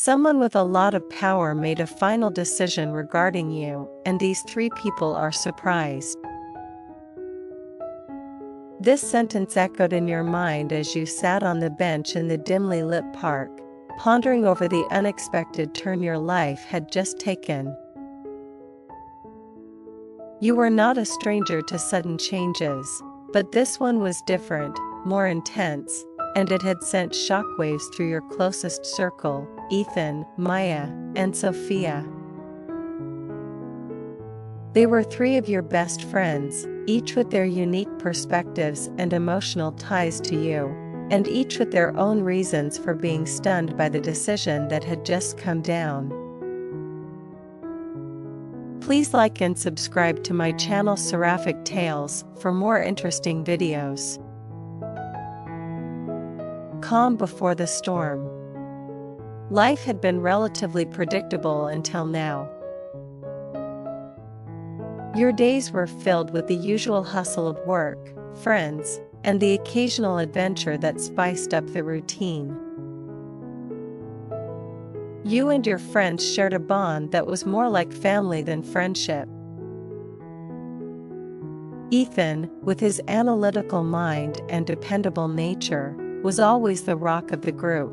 Someone with a lot of power made a final decision regarding you, and these three people are surprised. This sentence echoed in your mind as you sat on the bench in the dimly lit park, pondering over the unexpected turn your life had just taken. You were not a stranger to sudden changes, but this one was different, more intense, and it had sent shockwaves through your closest circle, Ethan, Maya, and Sophia. They were three of your best friends, each with their unique perspectives and emotional ties to you, and each with their own reasons for being stunned by the decision that had just come down. Please like and subscribe to my channel Seraphic Tales for more interesting videos. Calm before the storm. Life had been relatively predictable until now. Your days were filled with the usual hustle of work, friends, and the occasional adventure that spiced up the routine. You and your friends shared a bond that was more like family than friendship. Ethan, with his analytical mind and dependable nature, was always the rock of the group.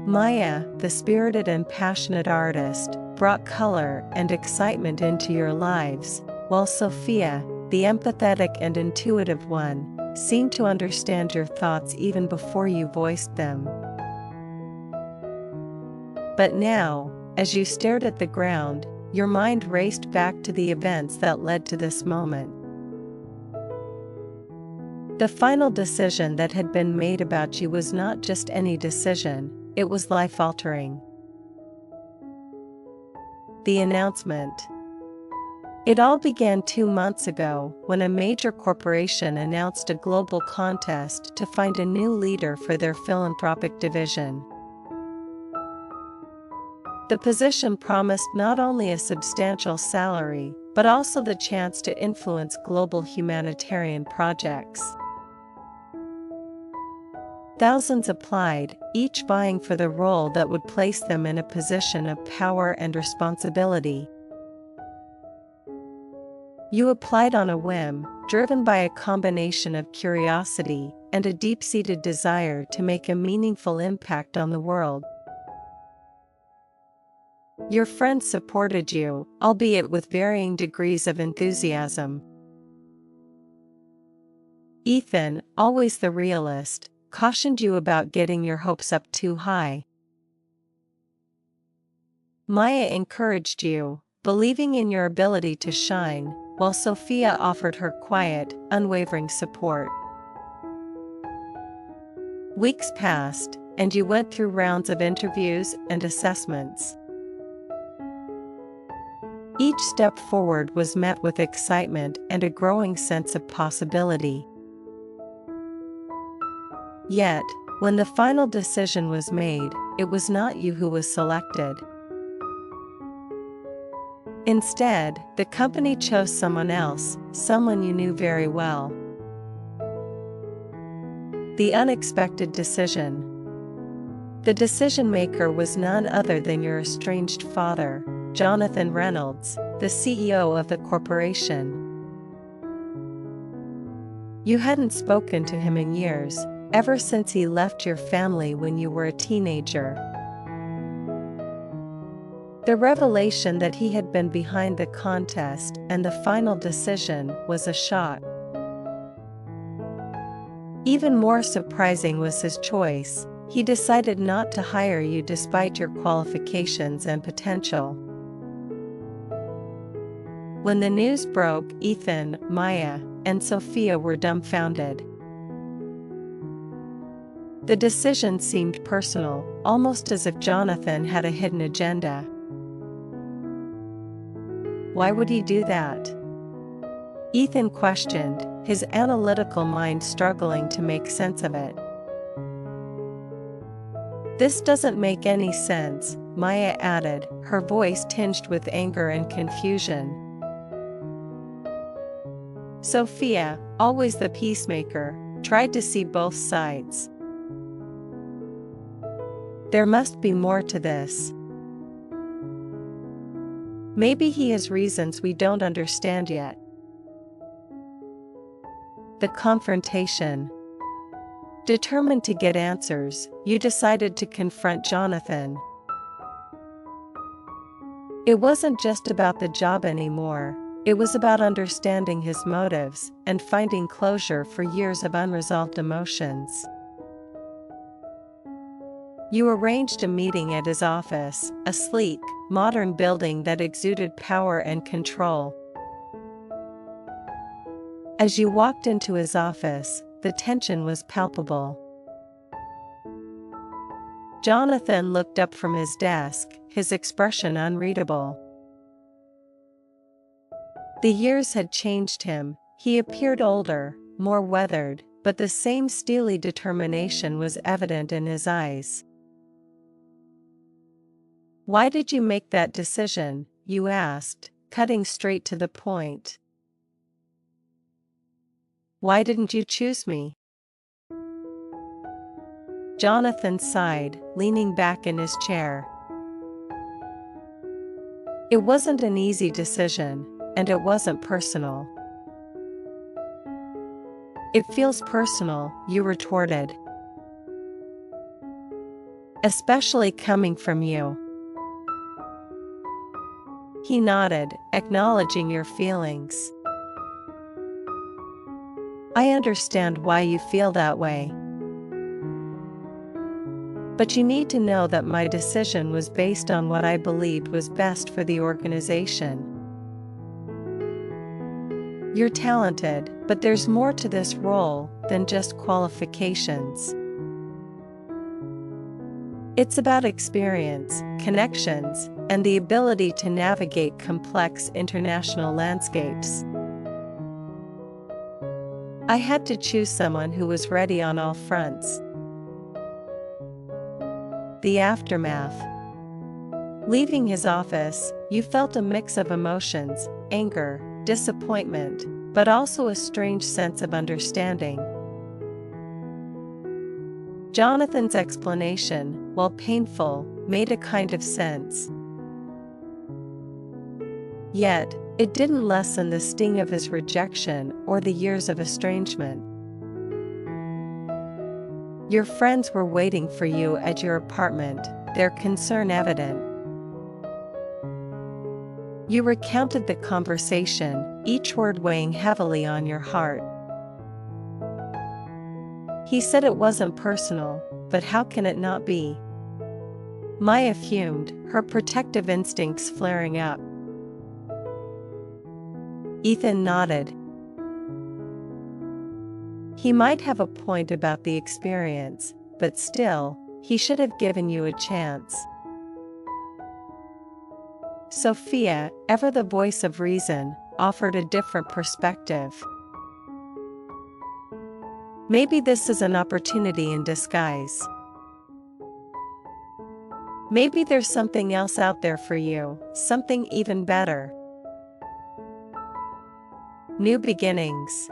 Maya, the spirited and passionate artist, brought color and excitement into your lives, while Sophia, the empathetic and intuitive one, seemed to understand your thoughts even before you voiced them. But now, as you stared at the ground, your mind raced back to the events that led to this moment. The final decision that had been made about you was not just any decision, it was life-altering. The announcement. It all began 2 months ago when a major corporation announced a global contest to find a new leader for their philanthropic division. The position promised not only a substantial salary, but also the chance to influence global humanitarian projects. Thousands applied, each vying for the role that would place them in a position of power and responsibility. You applied on a whim, driven by a combination of curiosity and a deep-seated desire to make a meaningful impact on the world. Your friends supported you, albeit with varying degrees of enthusiasm. Ethan, always the realist, cautioned you about getting your hopes up too high. Maya encouraged you, believing in your ability to shine, while Sophia offered her quiet, unwavering support. Weeks passed, and you went through rounds of interviews and assessments. Each step forward was met with excitement and a growing sense of possibility. Yet, when the final decision was made, it was not you who was selected. Instead, the company chose someone else, someone you knew very well. The unexpected decision. The decision maker was none other than your estranged father, Jonathan Reynolds, the CEO of the corporation. You hadn't spoken to him in years, ever since he left your family when you were a teenager. The revelation that he had been behind the contest and the final decision was a shock. Even more surprising was his choice. He decided not to hire you despite your qualifications and potential. When the news broke, Ethan, Maya, and Sophia were dumbfounded. The decision seemed personal, almost as if Jonathan had a hidden agenda. Why would he do that? Ethan questioned, his analytical mind struggling to make sense of it. This doesn't make any sense, Maya added, her voice tinged with anger and confusion. Sophia, always the peacemaker, tried to see both sides. There must be more to this. Maybe he has reasons we don't understand yet. The confrontation. Determined to get answers, you decided to confront Jonathan. It wasn't just about the job anymore, it was about understanding his motives and finding closure for years of unresolved emotions. You arranged a meeting at his office, a sleek, modern building that exuded power and control. As you walked into his office, the tension was palpable. Jonathan looked up from his desk, his expression unreadable. The years had changed him, he appeared older, more weathered, but the same steely determination was evident in his eyes. "Why did you make that decision?" you asked, cutting straight to the point. "Why didn't you choose me?" Jonathan sighed, leaning back in his chair. "It wasn't an easy decision, and it wasn't personal." "It feels personal," you retorted. "Especially coming from you." He nodded, acknowledging your feelings. "I understand why you feel that way. But you need to know that my decision was based on what I believed was best for the organization. You're talented, but there's more to this role than just qualifications. It's about experience, connections, and the ability to navigate complex international landscapes. I had to choose someone who was ready on all fronts." The aftermath. Leaving his office, you felt a mix of emotions, anger, disappointment, but also a strange sense of understanding. Jonathan's explanation, while painful, made a kind of sense. Yet, it didn't lessen the sting of his rejection or the years of estrangement. Your friends were waiting for you at your apartment, their concern evident. You recounted the conversation, each word weighing heavily on your heart. "He said it wasn't personal, but how can it not be?" Maya fumed, her protective instincts flaring up. Ethan nodded. He might have a point about the experience, but still, he should have given you a chance. Sophia, ever the voice of reason, offered a different perspective. "Maybe this is an opportunity in disguise. Maybe there's something else out there for you, something even better." New beginnings.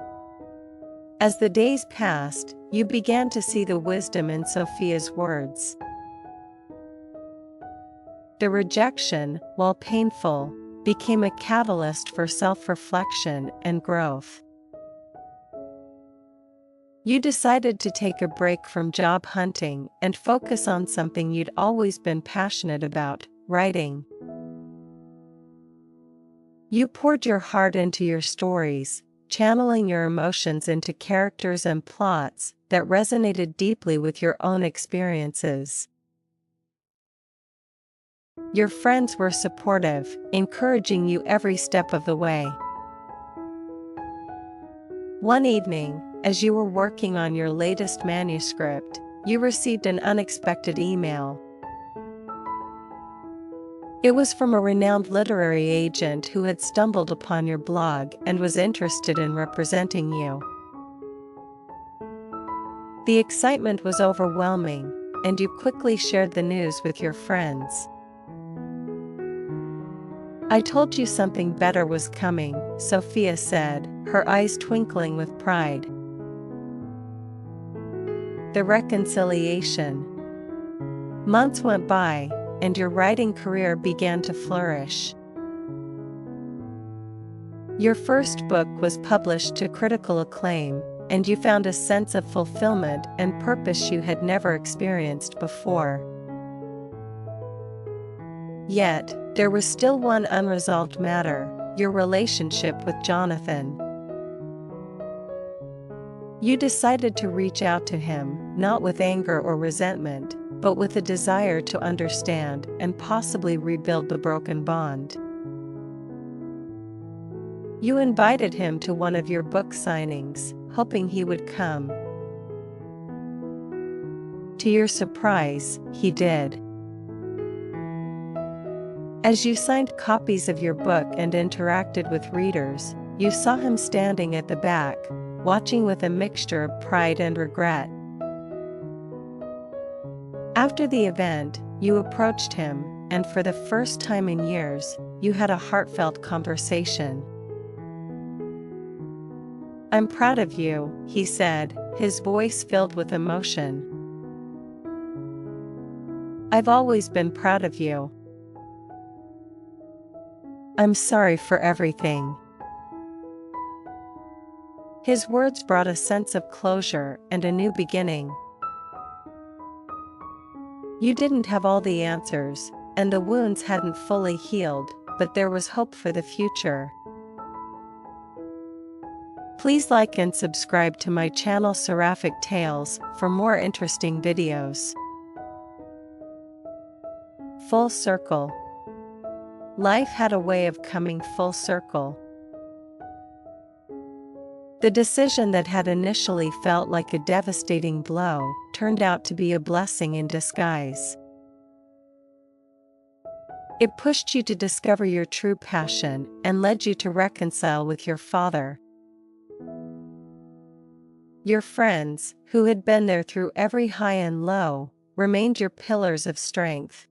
As the days passed, you began to see the wisdom in Sophia's words. The rejection, while painful, became a catalyst for self-reflection and growth. You decided to take a break from job hunting and focus on something you'd always been passionate about, writing. You poured your heart into your stories, channeling your emotions into characters and plots that resonated deeply with your own experiences. Your friends were supportive, encouraging you every step of the way. One evening, as you were working on your latest manuscript, you received an unexpected email. It was from a renowned literary agent who had stumbled upon your blog and was interested in representing you. The excitement was overwhelming, and you quickly shared the news with your friends. "I told you something better was coming," Sophia said, her eyes twinkling with pride. The reconciliation. Months went by, and your writing career began to flourish. Your first book was published to critical acclaim, and you found a sense of fulfillment and purpose you had never experienced before. Yet, there was still one unresolved matter: your relationship with Jonathan. You decided to reach out to him, not with anger or resentment, but with a desire to understand and possibly rebuild the broken bond. You invited him to one of your book signings, hoping he would come. To your surprise, he did. As you signed copies of your book and interacted with readers, you saw him standing at the back, watching with a mixture of pride and regret. After the event, you approached him, and for the first time in years, you had a heartfelt conversation. "I'm proud of you," he said, his voice filled with emotion. "I've always been proud of you. I'm sorry for everything." His words brought a sense of closure and a new beginning. You didn't have all the answers, and the wounds hadn't fully healed, but there was hope for the future. Please like and subscribe to my channel Seraphic Tales for more interesting videos. Full circle. Life had a way of coming full circle. The decision that had initially felt like a devastating blow turned out to be a blessing in disguise. It pushed you to discover your true passion and led you to reconcile with your father. Your friends, who had been there through every high and low, remained your pillars of strength.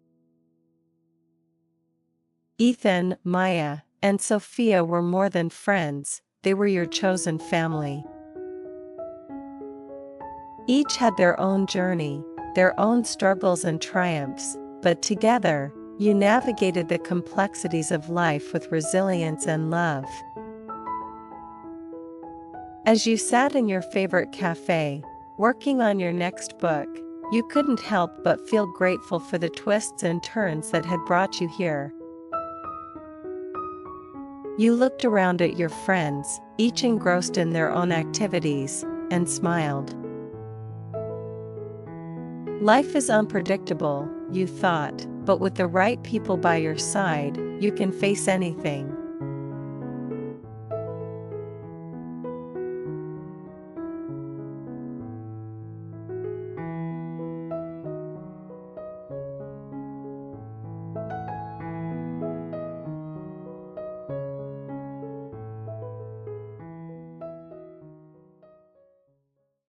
Ethan, Maya, and Sophia were more than friends, they were your chosen family. Each had their own journey, their own struggles and triumphs, but together, you navigated the complexities of life with resilience and love. As you sat in your favorite cafe, working on your next book, you couldn't help but feel grateful for the twists and turns that had brought you here. You looked around at your friends, each engrossed in their own activities, and smiled. Life is unpredictable, you thought, but with the right people by your side, you can face anything.